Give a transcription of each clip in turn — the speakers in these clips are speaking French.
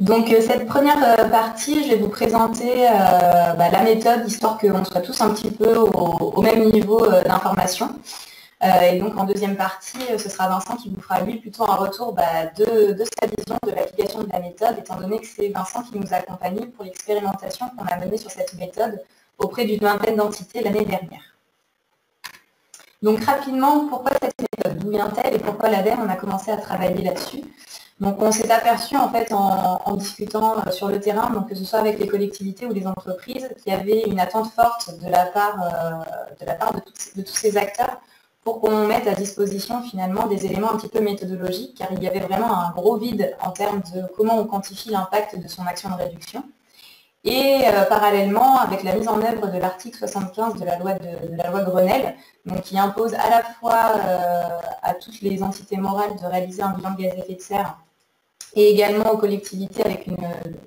Donc cette première partie, je vais vous présenter la méthode, histoire qu'on soit tous un petit peu au même niveau d'information. Et donc en deuxième partie, ce sera Vincent qui vous fera lui plutôt un retour de sa vision de l'application de la méthode, étant donné que c'est Vincent qui nous a accompagnés pour l'expérimentation qu'on a menée sur cette méthode auprès d'une vingtaine d'entités l'année dernière. Donc rapidement, pourquoi cette méthode? D'où vient-elle et pourquoi l'ADEME on a commencé à travailler là-dessus? Donc on s'est aperçu en fait en discutant sur le terrain, donc que ce soit avec les collectivités ou les entreprises, qu'il y avait une attente forte de la part de tous ces acteurs pour qu'on mette à disposition finalement des éléments un petit peu méthodologiques, car il y avait vraiment un gros vide en termes de comment on quantifie l'impact de son action de réduction. Et parallèlement, avec la mise en œuvre de l'article 75 de la loi Grenelle, donc qui impose à la fois à toutes les entités morales de réaliser un bilan de gaz à effet de serre et également aux collectivités avec une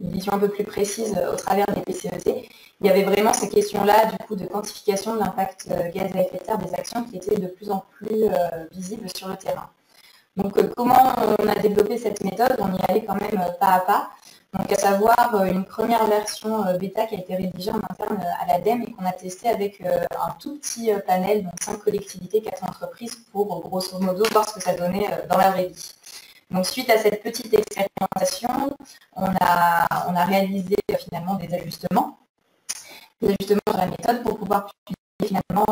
vision un peu plus précise au travers des PCET, il y avait vraiment ces questions-là du coup de quantification de l'impact gaz à effet de serre des actions qui étaient de plus en plus visibles sur le terrain. Donc comment on a développé cette méthode? On y allait quand même pas à pas. Donc à savoir une première version bêta qui a été rédigée en interne à l'ADEME et qu'on a testé avec un tout petit panel, donc 5 collectivités, 4 entreprises, pour grosso modo voir ce que ça donnait dans la vraie vie. Donc suite à cette petite expérimentation, on a réalisé finalement des ajustements sur la méthode pour pouvoir publier finalement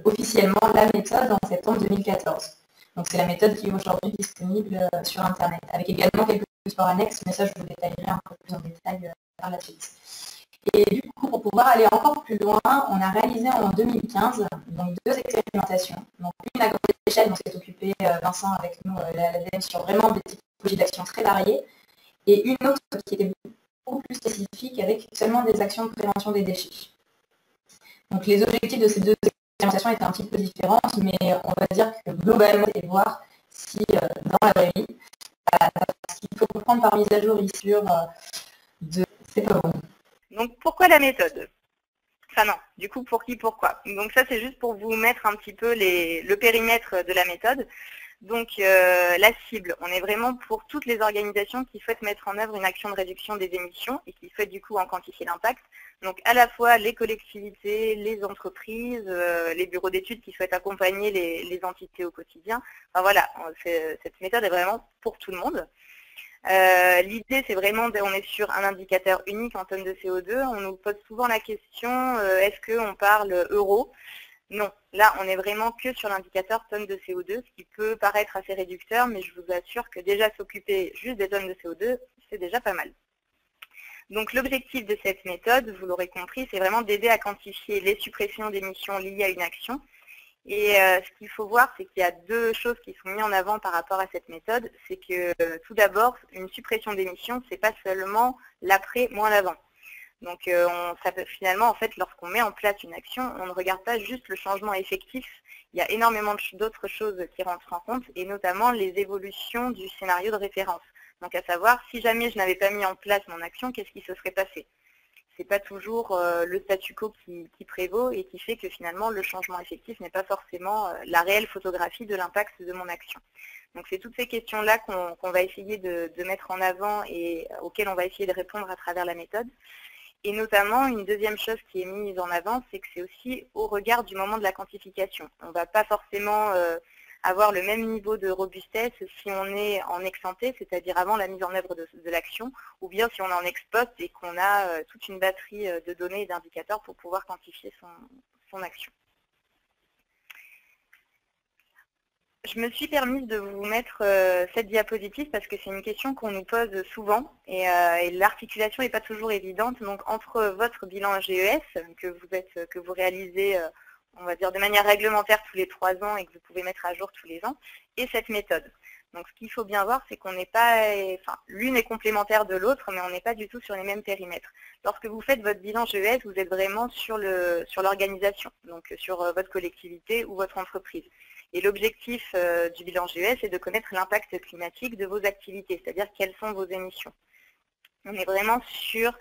officiellement la méthode en septembre 2014. Donc c'est la méthode qui est aujourd'hui disponible sur Internet, avec également quelques supports annexes, mais ça je vous détaillerai un peu plus en détail par la suite. Et du coup, pour pouvoir aller encore plus loin, on a réalisé en 2015 donc 2 expérimentations. Donc une à grande échelle, dont s'est occupé Vincent avec nous, l'ADEME, sur vraiment des typologies d'actions très variées, et une autre qui était beaucoup plus spécifique avec seulement des actions de prévention des déchets. Donc les objectifs de ces 2 expérimentations étaient un petit peu différentes, mais on va dire que globalement, c'est voir si dans la vraie vie, ce qu'il faut comprendre par mise à jour ici de c'est pas bon. Donc pourquoi la méthode? Enfin non, du coup pour qui, pourquoi? Donc ça c'est juste pour vous mettre un petit peu le périmètre de la méthode. Donc la cible, on est vraiment pour toutes les organisations qui souhaitent mettre en œuvre une action de réduction des émissions et qui souhaitent du coup en quantifier l'impact. Donc à la fois les collectivités, les entreprises, les bureaux d'études qui souhaitent accompagner les entités au quotidien. Enfin voilà, cette méthode est vraiment pour tout le monde. L'idée, c'est vraiment, on est sur un indicateur unique en tonnes de CO2. On nous pose souvent la question, est-ce qu'on parle euros? Non, là, on est vraiment que sur l'indicateur tonnes de CO2, ce qui peut paraître assez réducteur, mais je vous assure que déjà s'occuper juste des tonnes de CO2, c'est déjà pas mal. Donc l'objectif de cette méthode, vous l'aurez compris, c'est vraiment d'aider à quantifier les suppressions d'émissions liées à une action. Et ce qu'il faut voir, c'est qu'il y a 2 choses qui sont mises en avant par rapport à cette méthode. C'est que tout d'abord, une suppression d'émissions, c'est pas seulement l'après moins l'avant. Donc finalement, en fait, lorsqu'on met en place une action, on ne regarde pas juste le changement effectif. Il y a énormément d'autres choses qui rentrent en compte, et notamment les évolutions du scénario de référence. Donc à savoir, si jamais je n'avais pas mis en place mon action, qu'est-ce qui se serait passé? C'est pas toujours le statu quo qui prévaut et qui fait que finalement le changement effectif n'est pas forcément la réelle photographie de l'impact de mon action. Donc c'est toutes ces questions-là qu'on va essayer de mettre en avant et auxquelles on va essayer de répondre à travers la méthode. Et notamment, une deuxième chose qui est mise en avant, c'est que c'est aussi au regard du moment de la quantification. On ne va pas forcément avoir le même niveau de robustesse si on est en ex-ante, c'est-à-dire avant la mise en œuvre de l'action, ou bien si on est en ex-post et qu'on a toute une batterie de données et d'indicateurs pour pouvoir quantifier son action. Je me suis permise de vous mettre cette diapositive parce que c'est une question qu'on nous pose souvent et l'articulation n'est pas toujours évidente. Donc entre votre bilan GES que vous réalisez on va dire de manière réglementaire tous les 3 ans et que vous pouvez mettre à jour tous les ans, et cette méthode. Donc ce qu'il faut bien voir, c'est qu'on n'est pas, enfin l'une est complémentaire de l'autre, mais on n'est pas du tout sur les mêmes périmètres. Lorsque vous faites votre bilan GES, vous êtes vraiment sur l'organisation, donc sur votre collectivité ou votre entreprise. Et l'objectif du bilan GES est de connaître l'impact climatique de vos activités, c'est-à-dire quelles sont vos émissions. On est vraiment sur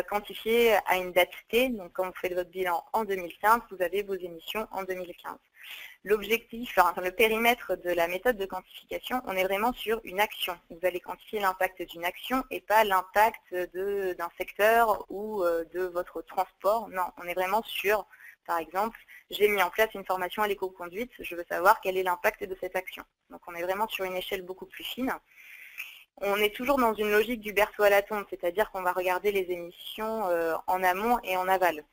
quantifié à une date T, donc quand vous faites votre bilan en 2015, vous avez vos émissions en 2015. L'objectif, enfin, le périmètre de la méthode de quantification, on est vraiment sur une action. Vous allez quantifier l'impact d'une action et pas l'impact d'un secteur ou de votre transport. Non, on est vraiment sur, par exemple, j'ai mis en place une formation à l'éco-conduite, je veux savoir quel est l'impact de cette action. Donc on est vraiment sur une échelle beaucoup plus fine. On est toujours dans une logique du berceau à la tombe, c'est-à-dire qu'on va regarder les émissions en amont et en aval.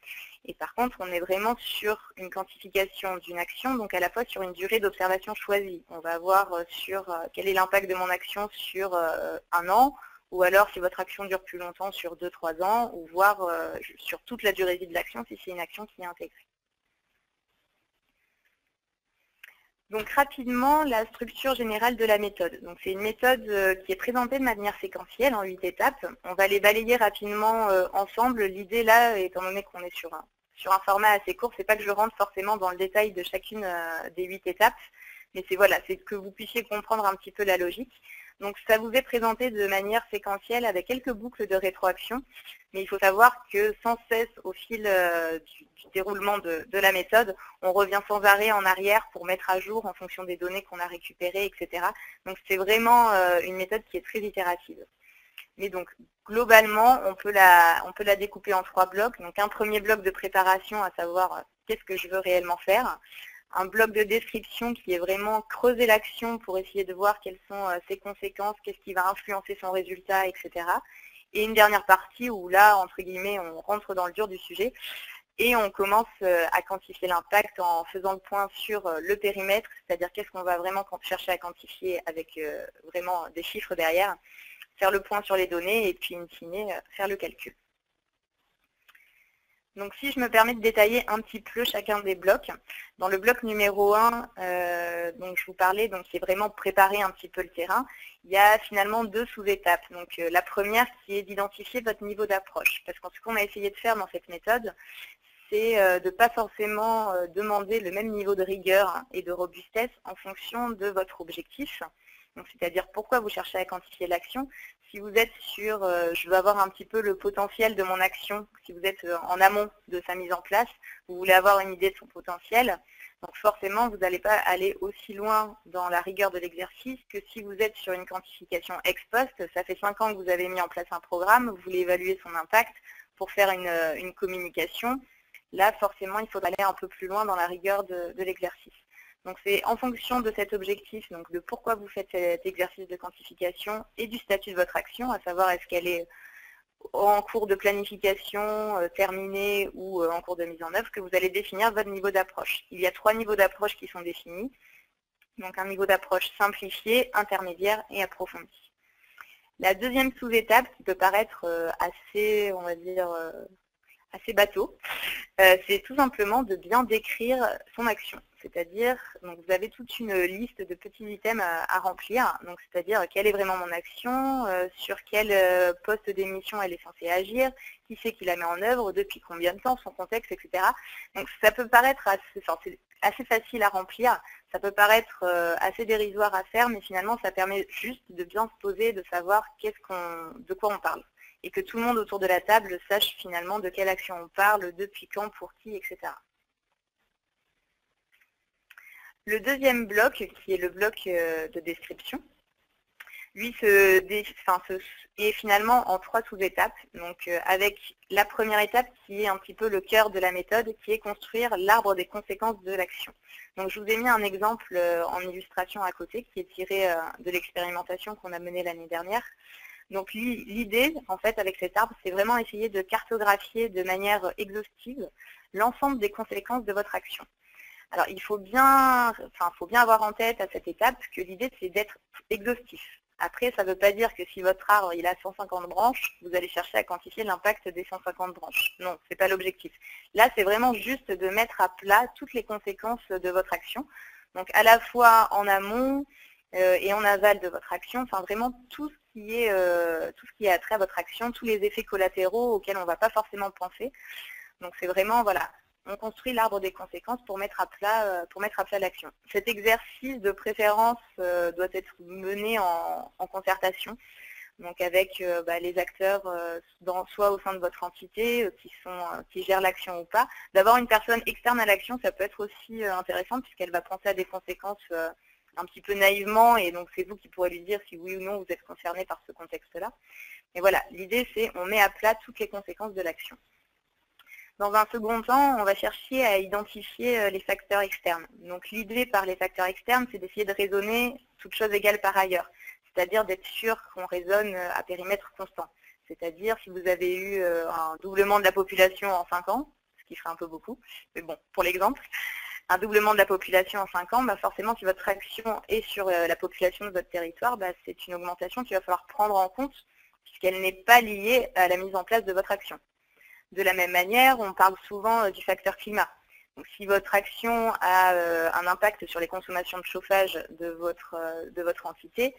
Et par contre, on est vraiment sur une quantification d'une action, donc à la fois sur une durée d'observation choisie. On va voir sur quel est l'impact de mon action sur un an, ou alors si votre action dure plus longtemps, sur 2-3 ans, ou voir sur toute la durée de vie de l'action si c'est une action qui est intégrée. Donc rapidement, la structure générale de la méthode. Donc c'est une méthode qui est présentée de manière séquentielle en 8 étapes. On va les balayer rapidement ensemble. L'idée là, étant donné qu'on est sur un format assez court, c'est pas que je rentre forcément dans le détail de chacune des 8 étapes, mais c'est que vous puissiez comprendre un petit peu la logique. Donc ça vous est présenté de manière séquentielle avec quelques boucles de rétroaction, mais il faut savoir que sans cesse au fil du déroulement de la méthode, on revient sans arrêt en arrière pour mettre à jour en fonction des données qu'on a récupérées, etc. Donc c'est vraiment une méthode qui est très itérative. Mais donc globalement, on peut la découper en 3 blocs. Donc un premier bloc de préparation, à savoir qu'est-ce que je veux réellement faire. Un bloc de description qui est vraiment creuser l'action pour essayer de voir quelles sont ses conséquences, qu'est-ce qui va influencer son résultat, etc. Et une dernière partie où là, entre guillemets, on rentre dans le dur du sujet et on commence à quantifier l'impact en faisant le point sur le périmètre, c'est-à-dire qu'est-ce qu'on va vraiment chercher à quantifier avec vraiment des chiffres derrière, faire le point sur les données et puis, in fine, faire le calcul. Donc si je me permets de détailler un petit peu chacun des blocs, dans le bloc numéro 1, donc je vous parlais, donc c'est vraiment préparer un petit peu le terrain, il y a finalement 2 sous-étapes. Donc la première qui est d'identifier votre niveau d'approche, parce que ce qu'on a essayé de faire dans cette méthode, c'est de ne pas forcément demander le même niveau de rigueur et de robustesse en fonction de votre objectif. C'est-à-dire pourquoi vous cherchez à quantifier l'action. Si vous êtes sur, je veux avoir un petit peu le potentiel de mon action, si vous êtes en amont de sa mise en place, vous voulez avoir une idée de son potentiel, donc forcément vous n'allez pas aller aussi loin dans la rigueur de l'exercice que si vous êtes sur une quantification ex post. Ça fait 5 ans que vous avez mis en place un programme, vous voulez évaluer son impact pour faire une communication. Là, forcément, il faudra aller un peu plus loin dans la rigueur de l'exercice. Donc c'est en fonction de cet objectif, donc de pourquoi vous faites cet exercice de quantification et du statut de votre action, à savoir est-ce qu'elle est en cours de planification, terminée ou en cours de mise en œuvre, que vous allez définir votre niveau d'approche. Il y a 3 niveaux d'approche qui sont définis. Donc un niveau d'approche simplifié, intermédiaire et approfondi. La deuxième sous-étape qui peut paraître assez, on va dire, assez bateau, c'est tout simplement de bien décrire son action. C'est-à-dire, vous avez toute une liste de petits items à remplir, c'est-à-dire quelle est vraiment mon action, sur quel poste d'émission elle est censée agir, qui c'est qui la met en œuvre, depuis combien de temps, son contexte, etc. Donc ça peut paraître assez facile à remplir, ça peut paraître assez dérisoire à faire, mais finalement ça permet juste de bien se poser, de savoir de quoi on parle. Et que tout le monde autour de la table sache finalement de quelle action on parle, depuis quand, pour qui, etc. Le deuxième bloc, qui est le bloc de description, lui est finalement en 3 sous-étapes. Donc avec la première étape qui est un petit peu le cœur de la méthode, qui est construire l'arbre des conséquences de l'action. Donc je vous ai mis un exemple en illustration à côté, qui est tiré de l'expérimentation qu'on a menée l'année dernière. Donc l'idée, en fait, avec cet arbre, c'est vraiment essayer de cartographier de manière exhaustive l'ensemble des conséquences de votre action. Alors, il faut bien avoir en tête à cette étape que l'idée, c'est d'être exhaustif. Après, ça ne veut pas dire que si votre arbre il a 150 branches, vous allez chercher à quantifier l'impact des 150 branches. Non, ce n'est pas l'objectif. Là, c'est vraiment juste de mettre à plat toutes les conséquences de votre action. Donc, à la fois en amont et en aval de votre action, enfin vraiment tout ce qui est attrait à votre action, tous les effets collatéraux auxquels on ne va pas forcément penser. Donc, c'est vraiment, voilà, on construit l'arbre des conséquences pour mettre à plat l'action. Cet exercice de préférence doit être mené en concertation. donc avec les acteurs soit au sein de votre entité qui gèrent l'action ou pas. D'avoir une personne externe à l'action, ça peut être aussi intéressant puisqu'elle va penser à des conséquences un petit peu naïvement, et donc c'est vous qui pourrez lui dire si oui ou non vous êtes concerné par ce contexte-là. Et voilà, l'idée c'est on met à plat toutes les conséquences de l'action. Dans un second temps, on va chercher à identifier les facteurs externes. Donc l'idée par les facteurs externes, c'est d'essayer de raisonner toutes choses égales par ailleurs, c'est-à-dire d'être sûr qu'on raisonne à périmètre constant. C'est-à-dire si vous avez eu un doublement de la population en 5 ans, ce qui ferait un peu beaucoup, mais bon, pour l'exemple, un doublement de la population en 5 ans, forcément si votre action est sur la population de votre territoire, c'est une augmentation qu'il va falloir prendre en compte puisqu'elle n'est pas liée à la mise en place de votre action. De la même manière, on parle souvent du facteur climat. Donc, si votre action a un impact sur les consommations de chauffage de votre entité,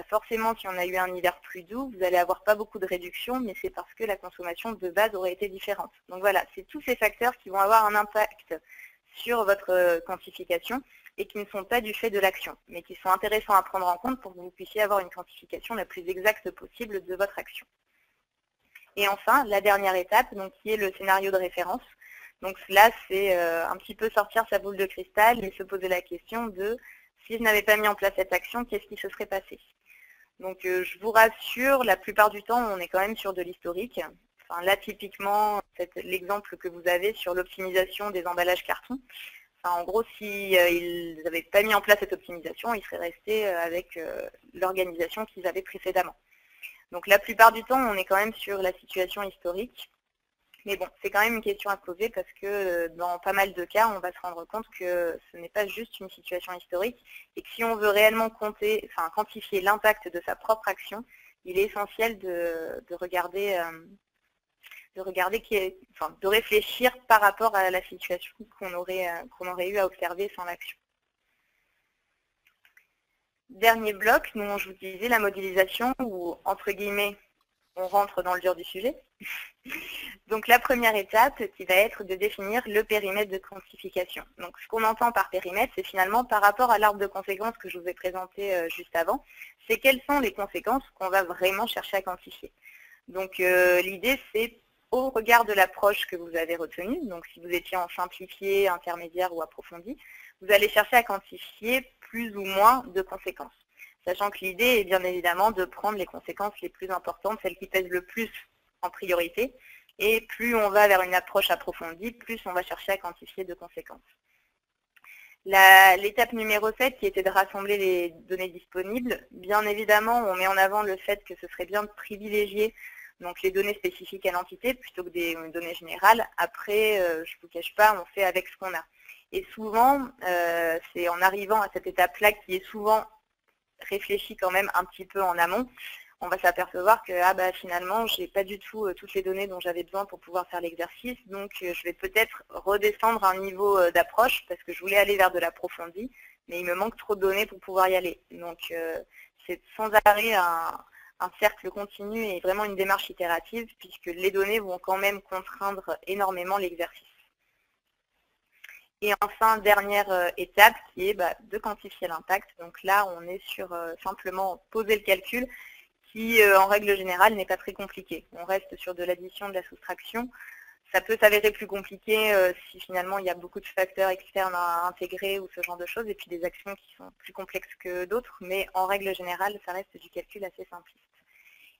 forcément, si on a eu un hiver plus doux, vous n'allez avoir pas beaucoup de réduction, mais c'est parce que la consommation de base aurait été différente. Donc voilà, c'est tous ces facteurs qui vont avoir un impact sur votre quantification et qui ne sont pas du fait de l'action, mais qui sont intéressants à prendre en compte pour que vous puissiez avoir une quantification la plus exacte possible de votre action. Et enfin, la dernière étape, donc, qui est le scénario de référence. Donc là, c'est un petit peu sortir sa boule de cristal et se poser la question de si je n'avais pas mis en place cette action, qu'est-ce qui se serait passé? Donc je vous rassure, la plupart du temps, on est quand même sur de l'historique. Enfin, là, typiquement, l'exemple que vous avez sur l'optimisation des emballages carton. Enfin, en gros, s'ils n'avaient pas mis en place cette optimisation, ils seraient restés avec l'organisation qu'ils avaient précédemment. Donc la plupart du temps, on est quand même sur la situation historique. Mais bon, c'est quand même une question à poser parce que dans pas mal de cas, on va se rendre compte que ce n'est pas juste une situation historique et que si on veut réellement quantifier l'impact de sa propre action, il est essentiel de réfléchir par rapport à la situation qu'on aurait eu à observer sans l'action. Dernier bloc, nous je vous disais la modélisation où, entre guillemets, on rentre dans le dur du sujet. Donc la première étape qui va être de définir le périmètre de quantification. Donc ce qu'on entend par périmètre, c'est finalement par rapport à l'arbre de conséquences que je vous ai présenté juste avant, c'est quelles sont les conséquences qu'on va vraiment chercher à quantifier. Donc l'idée c'est au regard de l'approche que vous avez retenue, donc si vous étiez en simplifié, intermédiaire ou approfondi, vous allez chercher à quantifier plus ou moins de conséquences. Sachant que l'idée est bien évidemment de prendre les conséquences les plus importantes, celles qui pèsent le plus en priorité, et plus on va vers une approche approfondie, plus on va chercher à quantifier de conséquences. L'étape numéro 7 qui était de rassembler les données disponibles, bien évidemment on met en avant le fait que ce serait bien de privilégier donc les données spécifiques à l'entité plutôt que des données générales. Après, je ne vous cache pas, on fait avec ce qu'on a. Et souvent, c'est en arrivant à cette étape-là qui est souvent réfléchie quand même un petit peu en amont, on va s'apercevoir que finalement, je n'ai pas du tout toutes les données dont j'avais besoin pour pouvoir faire l'exercice, donc je vais peut-être redescendre un niveau d'approche parce que je voulais aller vers de l'approfondi, mais il me manque trop de données pour pouvoir y aller. Donc c'est sans arrêt un cercle continu et vraiment une démarche itérative puisque les données vont quand même contraindre énormément l'exercice. Et enfin, dernière étape qui est de quantifier l'impact. Donc là, on est sur simplement poser le calcul qui, en règle générale, n'est pas très compliqué. On reste sur de l'addition, de la soustraction. Ça peut s'avérer plus compliqué si finalement il y a beaucoup de facteurs externes à intégrer ou ce genre de choses, et puis des actions qui sont plus complexes que d'autres, mais en règle générale, ça reste du calcul assez simpliste.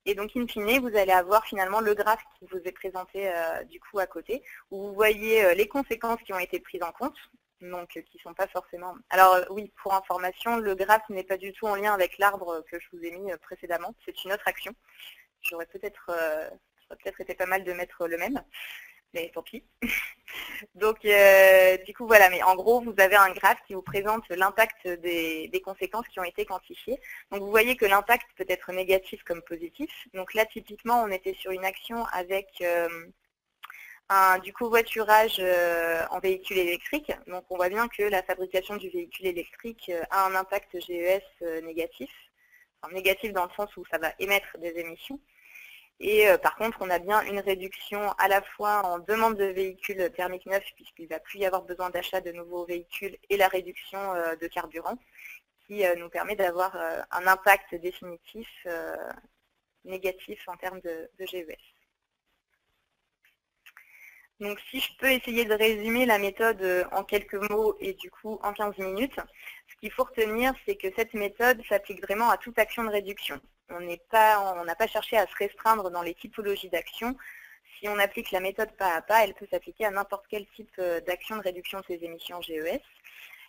Et donc, in fine, vous allez avoir finalement le graphe qui vous est présenté du coup à côté, où vous voyez les conséquences qui ont été prises en compte, donc qui ne sont pas forcément... Alors oui, pour information, le graphe n'est pas du tout en lien avec l'arbre que je vous ai mis précédemment, c'est une autre action. J'aurais peut-être été pas mal de mettre le même, mais tant pis. Donc, du coup, voilà, mais en gros, vous avez un graphe qui vous présente l'impact des conséquences qui ont été quantifiées. Donc, vous voyez que l'impact peut être négatif comme positif. Donc là, typiquement, on était sur une action avec du covoiturage en véhicule électrique. Donc, on voit bien que la fabrication du véhicule électrique a un impact GES négatif. Enfin, négatif dans le sens où ça va émettre des émissions. Et par contre, on a bien une réduction à la fois en demande de véhicules thermiques neufs, puisqu'il ne va plus y avoir besoin d'achat de nouveaux véhicules, et la réduction de carburant, qui nous permet d'avoir un impact définitif négatif en termes de GES. Donc, si je peux essayer de résumer la méthode en quelques mots et du coup en 15 minutes, ce qu'il faut retenir, c'est que cette méthode s'applique vraiment à toute action de réduction. On n'a pas cherché à se restreindre dans les typologies d'actions. Si on applique la méthode pas à pas, elle peut s'appliquer à n'importe quel type d'action de réduction de ces émissions GES.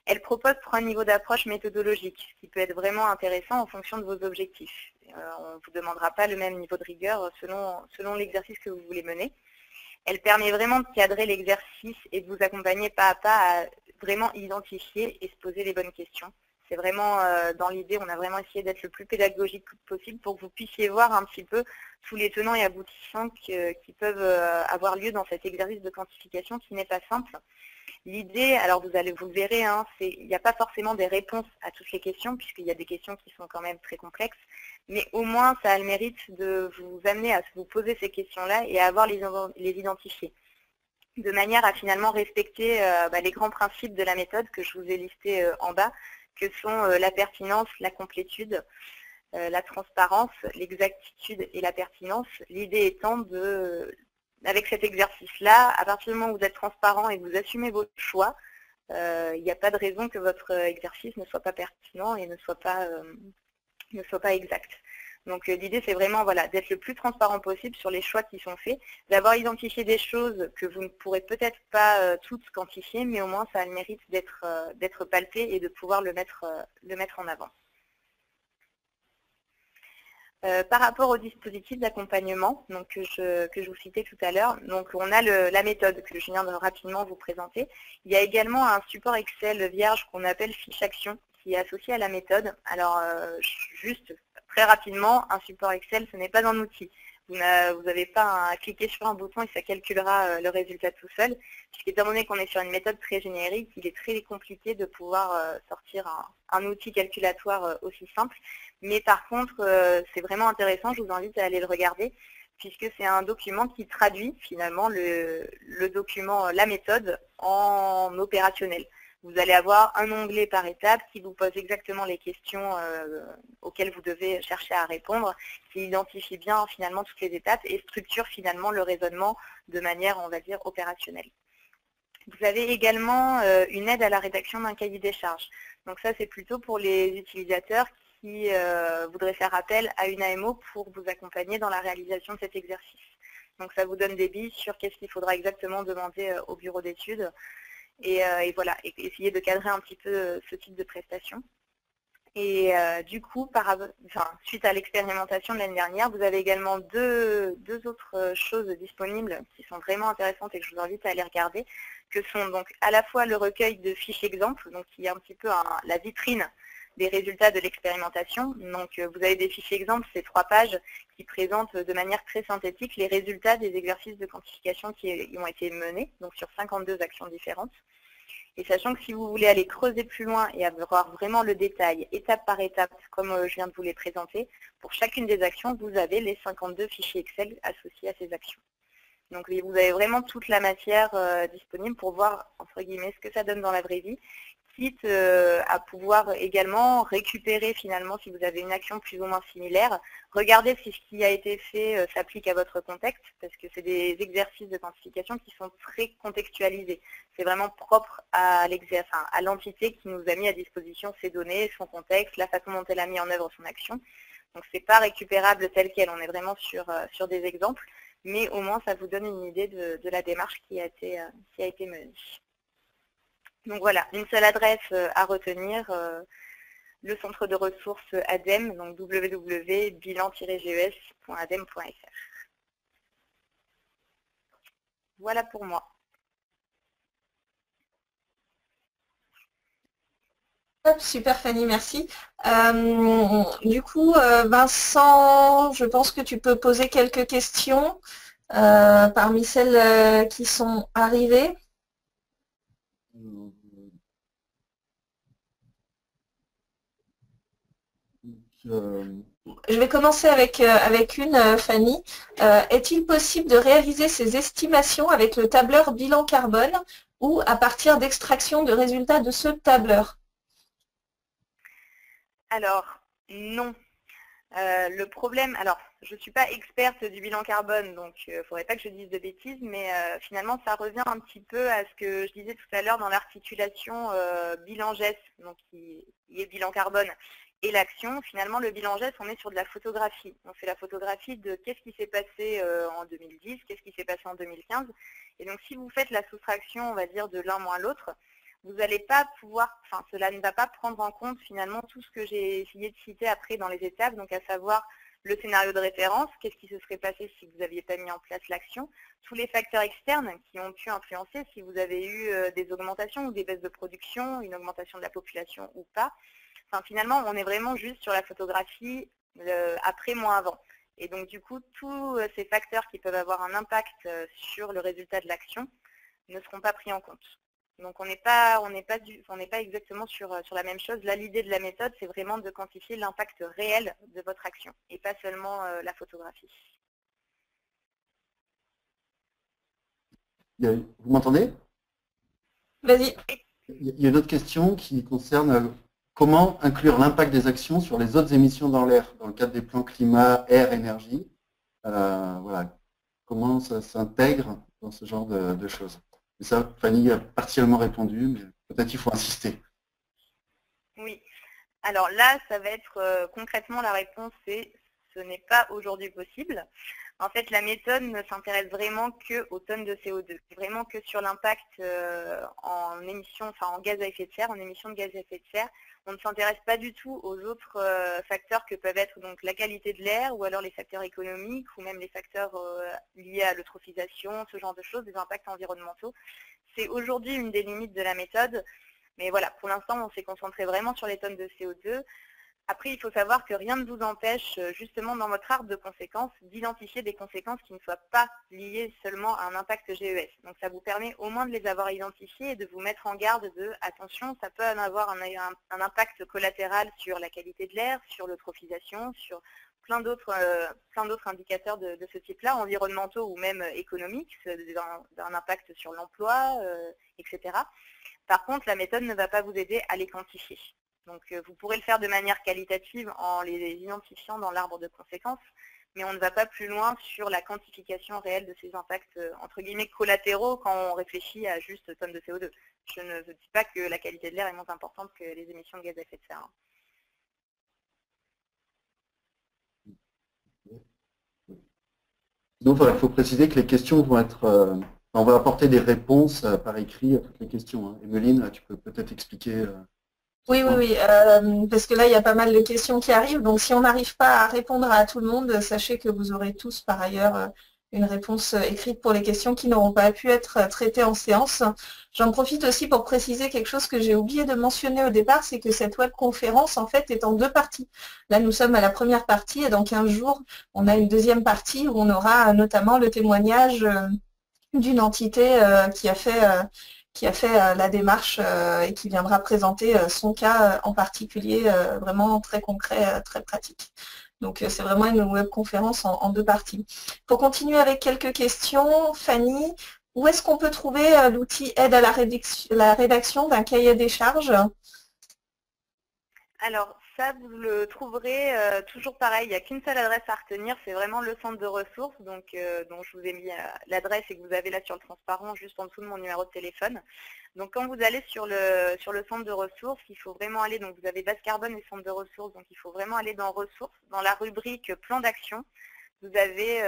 Elle propose 3 niveaux d'approche méthodologique, ce qui peut être vraiment intéressant en fonction de vos objectifs. On ne vous demandera pas le même niveau de rigueur selon l'exercice que vous voulez mener. Elle permet vraiment de cadrer l'exercice et de vous accompagner pas à pas à vraiment identifier et se poser les bonnes questions. C'est vraiment, dans l'idée, on a vraiment essayé d'être le plus pédagogique possible pour que vous puissiez voir un petit peu tous les tenants et aboutissants qui peuvent avoir lieu dans cet exercice de quantification qui n'est pas simple. L'idée, alors vous le verrez, hein, il n'y a pas forcément des réponses à toutes les questions, puisqu'il y a des questions qui sont quand même très complexes, mais au moins ça a le mérite de vous amener à vous poser ces questions-là et à avoir les identifier, de manière à finalement respecter les grands principes de la méthode que je vous ai listés en bas, que sont la pertinence, la complétude, la transparence, l'exactitude et la pertinence. L'idée étant avec cet exercice-là, à partir du moment où vous êtes transparent et que vous assumez votre choix, il n'y a pas de raison que votre exercice ne soit pas pertinent et ne soit pas exact. Donc l'idée, c'est vraiment d'être le plus transparent possible sur les choix qui sont faits, d'avoir identifié des choses que vous ne pourrez peut-être pas toutes quantifier, mais au moins ça a le mérite d'être palpé et de pouvoir le mettre en avant. Par rapport au dispositif d'accompagnement que je vous citais tout à l'heure, donc on a la méthode que je viens de rapidement vous présenter. Il y a également un support Excel vierge qu'on appelle fiche action qui est associé à la méthode. Alors juste très rapidement, un support Excel, ce n'est pas un outil. Vous n'avez pas à cliquer sur un bouton et ça calculera le résultat tout seul, puisqu'étant donné qu'on est sur une méthode très générique, il est très compliqué de pouvoir sortir un outil calculatoire aussi simple. Mais par contre, c'est vraiment intéressant, je vous invite à aller le regarder, puisque c'est un document qui traduit finalement le document, la méthode, en opérationnel. Vous allez avoir un onglet par étape qui vous pose exactement les questions auxquelles vous devez chercher à répondre, qui identifie bien finalement toutes les étapes et structure finalement le raisonnement de manière, on va dire, opérationnelle. Vous avez également une aide à la rédaction d'un cahier des charges. Donc ça, c'est plutôt pour les utilisateurs qui voudraient faire appel à une AMO pour vous accompagner dans la réalisation de cet exercice. Donc ça vous donne des billes sur qu'est-ce qu'il faudra exactement demander au bureau d'études. Et voilà, et essayer de cadrer un petit peu ce type de prestation. Et du coup, suite à l'expérimentation de l'année dernière, vous avez également deux autres choses disponibles qui sont vraiment intéressantes et que je vous invite à aller regarder, que sont donc à la fois le recueil de fiches exemples, donc qui est un petit peu la vitrine des résultats de l'expérimentation. Donc vous avez des fiches exemples, c'est 3 pages qui présentent de manière très synthétique les résultats des exercices de quantification qui ont été menés, donc sur 52 actions différentes. Et sachant que si vous voulez aller creuser plus loin et avoir vraiment le détail, étape par étape, comme je viens de vous les présenter, pour chacune des actions, vous avez les 52 fichiers Excel associés à ces actions. Donc vous avez vraiment toute la matière disponible pour voir, entre guillemets, ce que ça donne dans la vraie vie, quitte à pouvoir également récupérer finalement, si vous avez une action plus ou moins similaire, regardez si ce qui a été fait s'applique à votre contexte, parce que c'est des exercices de quantification qui sont très contextualisés. C'est vraiment propre à l'entité qui nous a mis à disposition ces données, son contexte, la façon dont elle a mis en œuvre son action. Donc ce n'est pas récupérable tel quel, on est vraiment sur des exemples, mais au moins ça vous donne une idée de la démarche qui a été menée. Donc voilà, une seule adresse à retenir, le centre de ressources ADEME, donc www.bilan-ges.adem.fr. Voilà pour moi. Super Fanny, merci. Du coup, Vincent, je pense que tu peux poser quelques questions parmi celles qui sont arrivées. Je vais commencer avec une, Fanny. Est-il possible de réaliser ces estimations avec le tableur bilan carbone ou à partir d'extraction de résultats de ce tableur? Alors, non. Le problème, alors je ne suis pas experte du bilan carbone, donc il ne faudrait pas que je dise de bêtises, mais finalement ça revient un petit peu à ce que je disais tout à l'heure dans l'articulation bilan-geste, donc qui est bilan carbone, et l'action. Finalement, le bilan-geste, on est sur de la photographie. On fait la photographie de qu'est-ce qui s'est passé en 2010, qu'est-ce qui s'est passé en 2015. Et donc si vous faites la soustraction, on va dire, de l'un moins l'autre, vous n'allez pas pouvoir, enfin cela ne va pas prendre en compte finalement tout ce que j'ai essayé de citer après dans les étapes, donc à savoir le scénario de référence, qu'est-ce qui se serait passé si vous n'aviez pas mis en place l'action, tous les facteurs externes qui ont pu influencer, si vous avez eu des augmentations ou des baisses de production, une augmentation de la population ou pas. Enfin, finalement, on est vraiment juste sur la photographie après moins avant. Et donc du coup, tous ces facteurs qui peuvent avoir un impact sur le résultat de l'action ne seront pas pris en compte. Donc on n'est pas exactement sur la même chose. Là, l'idée de la méthode, c'est vraiment de quantifier l'impact réel de votre action et pas seulement la photographie. Vous m'entendez? Vas-y. Il y a une autre question qui concerne comment inclure l'impact des actions sur les autres émissions dans l'air, dans le cadre des plans climat, air, énergie. Voilà. Comment ça s'intègre dans ce genre de choses. Et ça, Fanny a partiellement répondu, mais peut-être il faut insister. Oui. Alors là, ça va être concrètement la réponse, c'est ce n'est pas aujourd'hui possible. En fait, la méthode ne s'intéresse vraiment qu'aux tonnes de CO2, vraiment que sur l'impact en émissions, enfin en gaz à effet de serre, en émissions de gaz à effet de serre. On ne s'intéresse pas du tout aux autres facteurs que peuvent être donc la qualité de l'air ou alors les facteurs économiques ou même les facteurs liés à l'eutrophisation, ce genre de choses, des impacts environnementaux. C'est aujourd'hui une des limites de la méthode, mais voilà, pour l'instant, on s'est concentré vraiment sur les tonnes de CO2. Après, il faut savoir que rien ne vous empêche, justement, dans votre arbre de conséquences, d'identifier des conséquences qui ne soient pas liées seulement à un impact GES. Donc, ça vous permet au moins de les avoir identifiées et de vous mettre en garde de, attention, ça peut en avoir un impact collatéral sur la qualité de l'air, sur l'eutrophisation, sur plein d'autres indicateurs de ce type-là, environnementaux ou même économiques, d'un impact sur l'emploi, etc. Par contre, la méthode ne va pas vous aider à les quantifier. Donc, vous pourrez le faire de manière qualitative en les identifiant dans l'arbre de conséquences, mais on ne va pas plus loin sur la quantification réelle de ces impacts, entre guillemets, collatéraux quand on réfléchit à juste tonnes de CO2. Je ne dis pas que la qualité de l'air est moins importante que les émissions de gaz à effet de serre. Donc, il faut préciser que les questions vont être... on va apporter des réponses par écrit à toutes les questions. Emeline, tu peux peut-être expliquer... Oui, parce que là, il y a pas mal de questions qui arrivent. Donc, si on n'arrive pas à répondre à tout le monde, sachez que vous aurez tous, par ailleurs, une réponse écrite pour les questions qui n'auront pas pu être traitées en séance. J'en profite aussi pour préciser quelque chose que j'ai oublié de mentionner au départ, c'est que cette webconférence, en fait, est en deux parties. Là, nous sommes à la première partie et dans 15 jours, on a une deuxième partie où on aura notamment le témoignage d'une entité qui a fait la démarche et qui viendra présenter son cas en particulier, vraiment très concret, très pratique. Donc c'est vraiment une webconférence en deux parties. Pour continuer avec quelques questions, Fanny, où est-ce qu'on peut trouver l'outil aide à la rédaction d'un cahier des charges? Alors, ça, vous le trouverez toujours pareil. Il n'y a qu'une seule adresse à retenir, c'est vraiment le centre de ressources, donc, dont je vous ai mis l'adresse et que vous avez là sur le transparent, juste en dessous de mon numéro de téléphone. Donc, quand vous allez sur le centre de ressources, il faut vraiment aller, donc vous avez base carbone et centre de ressources, donc il faut vraiment aller dans ressources, dans la rubrique plan d'action. Vous avez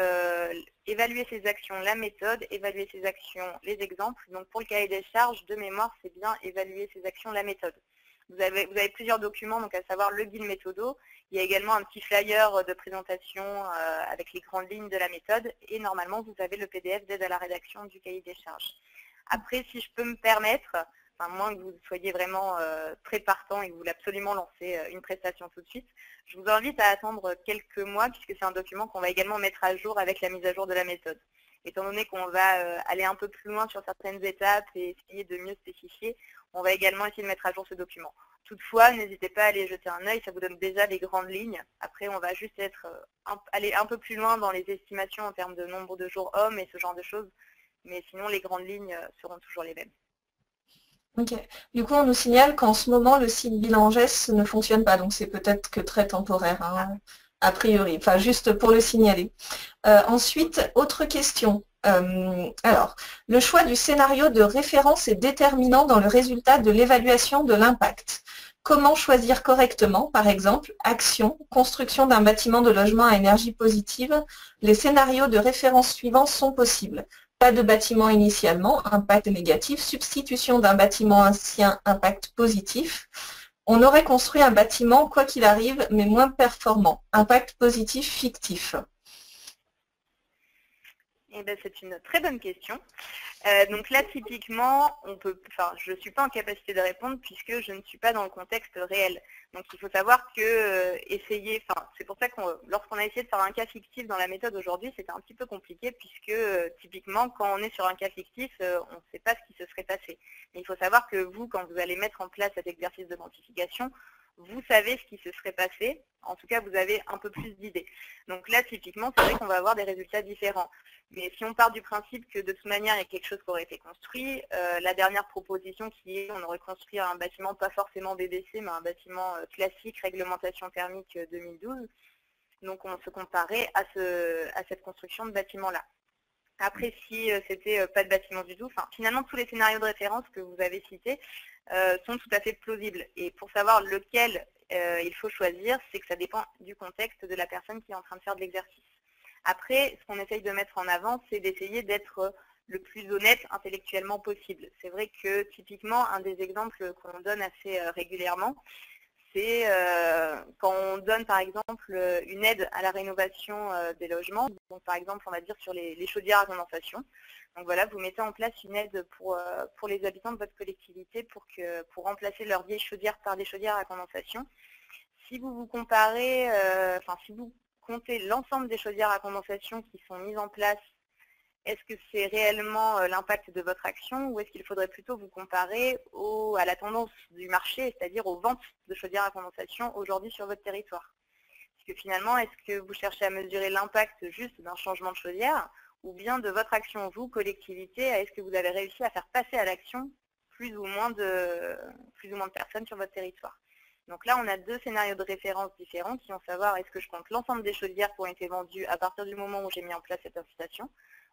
évaluer ses actions, la méthode, évaluer ses actions, les exemples. Donc, pour le cahier des charges, de mémoire, c'est bien évaluer ses actions, la méthode. Vous avez plusieurs documents, donc à savoir le guide méthodo. Il y a également un petit flyer de présentation avec les grandes lignes de la méthode. Et normalement, vous avez le PDF d'aide à la rédaction du cahier des charges. Après, si je peux me permettre, à moins que vous soyez vraiment très partant et que vous voulez absolument lancer une prestation tout de suite, je vous invite à attendre quelques mois puisque c'est un document qu'on va également mettre à jour avec la mise à jour de la méthode. Étant donné qu'on va aller un peu plus loin sur certaines étapes et essayer de mieux spécifier, on va également essayer de mettre à jour ce document. Toutefois, n'hésitez pas à aller jeter un œil, ça vous donne déjà les grandes lignes. Après, on va juste aller un peu plus loin dans les estimations en termes de nombre de jours hommes et ce genre de choses. Mais sinon, les grandes lignes seront toujours les mêmes. Ok. Du coup, on nous signale qu'en ce moment, le site Bilan-GES ne fonctionne pas. Donc, c'est peut-être que très temporaire. Hein. a priori, enfin juste pour le signaler. Ensuite, autre question. Alors, le choix du scénario de référence est déterminant dans le résultat de l'évaluation de l'impact. Comment choisir correctement, par exemple, action, construction d'un bâtiment de logement à énergie positive? Les scénarios de référence suivants sont possibles. Pas de bâtiment initialement, impact négatif, substitution d'un bâtiment ancien, impact positif. On aurait construit un bâtiment, quoi qu'il arrive, mais moins performant, impact positif fictif. Eh ben, c'est une très bonne question. Donc là, typiquement, je ne suis pas en capacité de répondre puisque je ne suis pas dans le contexte réel. Donc il faut savoir que c'est pour ça que lorsqu'on a essayé de faire un cas fictif dans la méthode aujourd'hui, c'était un petit peu compliqué puisque typiquement, quand on est sur un cas fictif, on ne sait pas ce qui se serait passé. Mais il faut savoir que vous, quand vous allez mettre en place cet exercice de quantification, vous savez ce qui se serait passé. En tout cas, vous avez un peu plus d'idées. Donc là, typiquement, c'est vrai qu'on va avoir des résultats différents. Mais si on part du principe que de toute manière, il y a quelque chose qui aurait été construit, la dernière proposition qui est, on aurait construit un bâtiment, pas forcément BBC, mais un bâtiment classique, réglementation thermique 2012. Donc on se comparait à cette construction de bâtiment-là. Après, si c'était pas de bâtiment du tout, finalement, tous les scénarios de référence que vous avez cités sont tout à fait plausibles. Et pour savoir lequel il faut choisir, c'est que ça dépend du contexte de la personne qui est en train de faire de l'exercice. Après, ce qu'on essaye de mettre en avant, c'est d'essayer d'être le plus honnête intellectuellement possible. C'est vrai que typiquement, un des exemples qu'on donne assez régulièrement, c'est quand on donne par exemple une aide à la rénovation des logements, donc par exemple on va dire sur les chaudières à condensation. Donc voilà, vous mettez en place une aide pour les habitants de votre collectivité pour remplacer leurs vieilles chaudières par des chaudières à condensation. Si vous vous comparez, si vous comptez l'ensemble des chaudières à condensation qui sont mises en place, est-ce que c'est réellement l'impact de votre action ou est-ce qu'il faudrait plutôt vous comparer à la tendance du marché, c'est-à-dire aux ventes de chaudières à condensation aujourd'hui sur votre territoire? Parce que finalement, est-ce que vous cherchez à mesurer l'impact juste d'un changement de chaudière ou bien de votre action, vous, collectivité, est-ce que vous avez réussi à faire passer à l'action plus ou moins de personnes sur votre territoire? Donc là, on a deux scénarios de référence différents qui vont savoir est-ce que je compte l'ensemble des chaudières qui ont été vendues à partir du moment où j'ai mis en place cette incitation,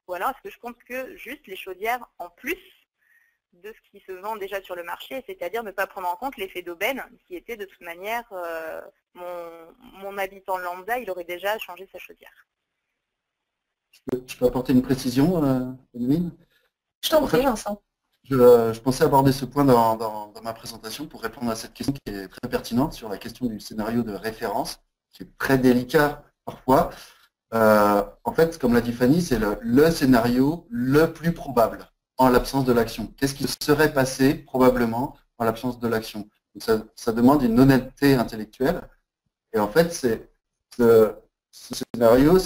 ou alors est-ce que je compte que juste les chaudières en plus de ce qui se vend déjà sur le marché, c'est-à-dire ne pas prendre en compte l'effet d'aubaine qui était de toute manière, mon habitant lambda, il aurait déjà changé sa chaudière. Je peux apporter une précision, Emeline? Je t'en prie, Vincent. Je pensais aborder ce point dans ma présentation pour répondre à cette question qui est très pertinente sur la question du scénario de référence, qui est très délicat parfois. En fait, comme l'a dit Fanny, c'est le scénario le plus probable en l'absence de l'action. Qu'est-ce qui serait passé probablement en l'absence de l'action? Ça demande une honnêteté intellectuelle. Et en fait, ce scénario,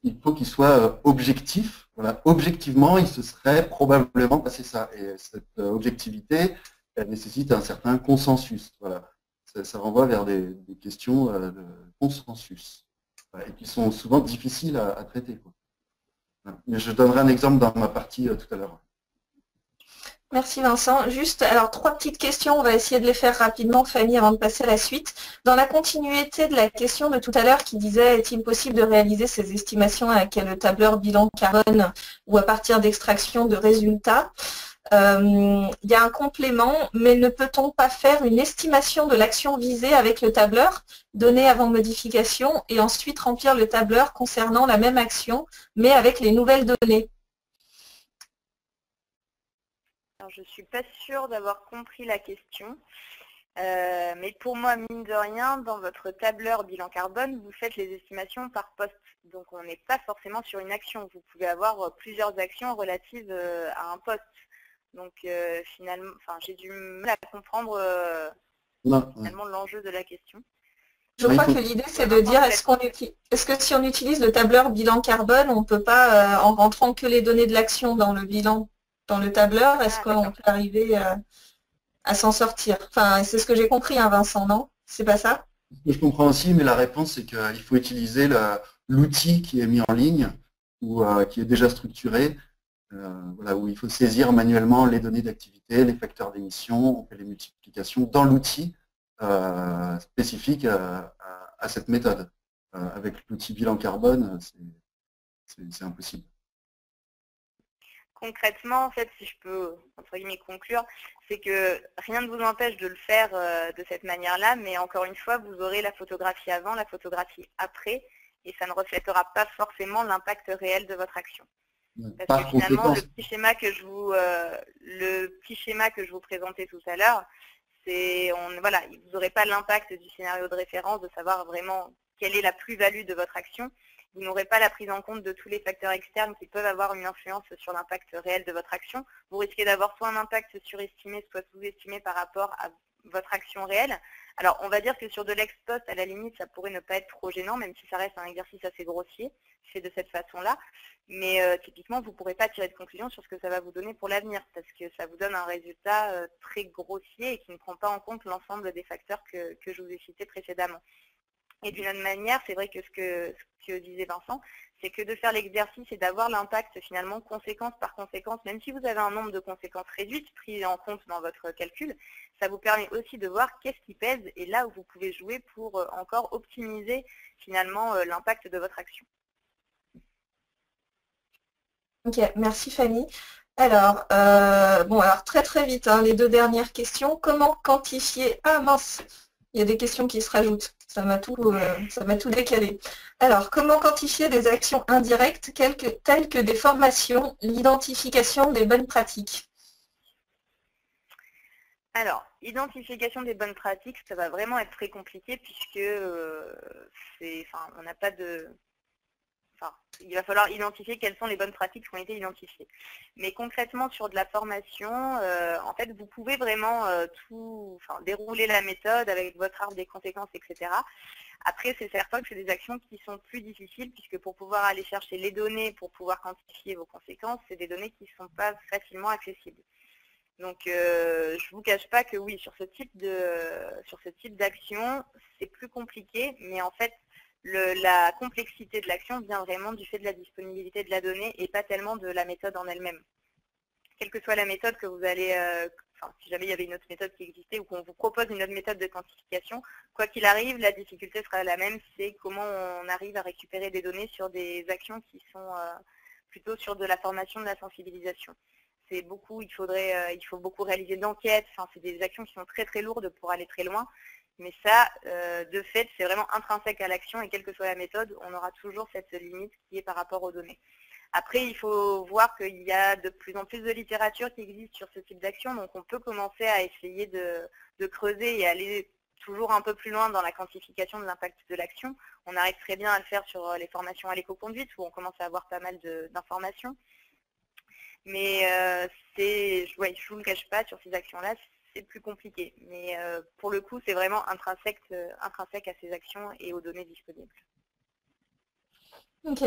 il faut qu'il soit objectif. Voilà. Objectivement, il se serait probablement passé ça. Et cette objectivité, elle nécessite un certain consensus. Voilà. Ça renvoie vers des questions de consensus. Et qui sont souvent difficiles à traiter, quoi. Mais je donnerai un exemple dans ma partie tout à l'heure. Merci Vincent. Juste, alors 3 petites questions, on va essayer de les faire rapidement, Fanny, avant de passer à la suite. Dans la continuité de la question de tout à l'heure qui disait est-il possible de réaliser ces estimations avec le tableur bilan carbone ou à partir d'extraction de résultats, il y a un complément, mais ne peut-on pas faire une estimation de l'action visée avec le tableur, donné avant modification, et ensuite remplir le tableur concernant la même action, mais avec les nouvelles données? Alors, je ne suis pas sûre d'avoir compris la question, mais pour moi, mine de rien, dans votre tableur bilan carbone, vous faites les estimations par poste. Donc, on n'est pas forcément sur une action. Vous pouvez avoir plusieurs actions relatives à un poste. Donc finalement, j'ai du mal à comprendre finalement l'enjeu de la question. Je crois que l'idée c'est de dire est-ce que si on utilise le tableur bilan carbone, on ne peut pas, en rentrant que les données de l'action dans le bilan, dans le tableur, est-ce qu'on peut arriver à s'en sortir? Enfin, c'est ce que j'ai compris, hein, Vincent, non? C'est pas ça? Je comprends aussi, mais la réponse c'est qu'il faut utiliser l'outil qui est mis en ligne ou qui est déjà structuré. Voilà, où il faut saisir manuellement les données d'activité, les facteurs d'émission, on fait les multiplications dans l'outil spécifique à cette méthode. avec l'outil bilan carbone, c'est impossible. Concrètement, en fait, si je peux, entre guillemets, conclure, c'est que rien ne vous empêche de le faire de cette manière-là, mais encore une fois, vous aurez la photographie avant, la photographie après, et ça ne reflètera pas forcément l'impact réel de votre action. Parce que finalement, le petit schéma que je vous présentais tout à l'heure, voilà, vous n'aurez pas l'impact du scénario de référence, de savoir vraiment quelle est la plus-value de votre action. Vous n'aurez pas la prise en compte de tous les facteurs externes qui peuvent avoir une influence sur l'impact réel de votre action. Vous risquez d'avoir soit un impact surestimé, soit sous-estimé par rapport à votre action réelle. Alors, on va dire que sur de l'ex-post, à la limite, ça pourrait ne pas être trop gênant, même si ça reste un exercice assez grossier, fait de cette façon-là. Mais typiquement, vous ne pourrez pas tirer de conclusion sur ce que ça va vous donner pour l'avenir, parce que ça vous donne un résultat très grossier et qui ne prend pas en compte l'ensemble des facteurs que je vous ai cités précédemment. Et d'une autre manière, c'est vrai que ce que disait Vincent, c'est que de faire l'exercice et d'avoir l'impact finalement conséquence par conséquence, même si vous avez un nombre de conséquences réduites prises en compte dans votre calcul, ça vous permet aussi de voir qu'est-ce qui pèse et là où vous pouvez jouer pour encore optimiser finalement l'impact de votre action. Ok, merci Fanny. Alors, alors très vite, hein, les deux dernières questions. Comment quantifier... Ah mince, il y a des questions qui se rajoutent. Ça m'a tout décalé. Alors, comment quantifier des actions indirectes telles que des formations, l'identification des bonnes pratiques? Alors, identification des bonnes pratiques, ça va vraiment être très compliqué puisque on n'a pas de... il va falloir identifier quelles sont les bonnes pratiques qui ont été identifiées. Mais concrètement, sur de la formation, en fait, vous pouvez vraiment dérouler la méthode avec votre arbre des conséquences, etc. Après, c'est certain que c'est des actions qui sont plus difficiles, puisque pour pouvoir aller chercher les données, pour pouvoir quantifier vos conséquences, c'est des données qui ne sont pas facilement accessibles. Donc, je ne vous cache pas que oui, sur ce type d'action, c'est plus compliqué, mais en fait, la complexité de l'action vient vraiment du fait de la disponibilité de la donnée et pas tellement de la méthode en elle-même. Quelle que soit la méthode que vous allez, si jamais il y avait une autre méthode qui existait ou qu'on vous propose une autre méthode de quantification, quoi qu'il arrive, la difficulté sera la même, c'est comment on arrive à récupérer des données sur des actions qui sont plutôt sur de la formation, de la sensibilisation. Il faut beaucoup réaliser d'enquêtes, c'est des actions qui sont très très lourdes pour aller très loin. Mais ça, de fait, c'est vraiment intrinsèque à l'action et quelle que soit la méthode, on aura toujours cette limite qui est par rapport aux données. Après, il faut voir qu'il y a de plus en plus de littérature qui existe sur ce type d'action, donc on peut commencer à essayer de creuser et aller toujours un peu plus loin dans la quantification de l'impact de l'action. On arrive très bien à le faire sur les formations à l'éco-conduite où on commence à avoir pas mal d'informations. Mais je ne vous le cache pas, sur ces actions-là, c'est plus compliqué. Mais pour le coup, c'est vraiment intrinsèque à ces actions et aux données disponibles. Ok,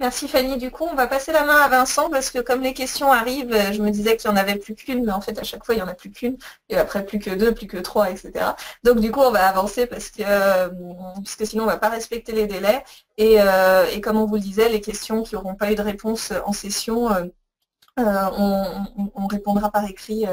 merci Fanny. Du coup, on va passer la main à Vincent parce que comme les questions arrivent, je me disais qu'il n'y en avait plus qu'une, mais en fait à chaque fois il n'y en a plus qu'une, et après plus que deux, plus que trois, etc. Donc du coup on va avancer parce que sinon on ne va pas respecter les délais. Et comme on vous le disait, les questions qui n'auront pas eu de réponse en session, on répondra par écrit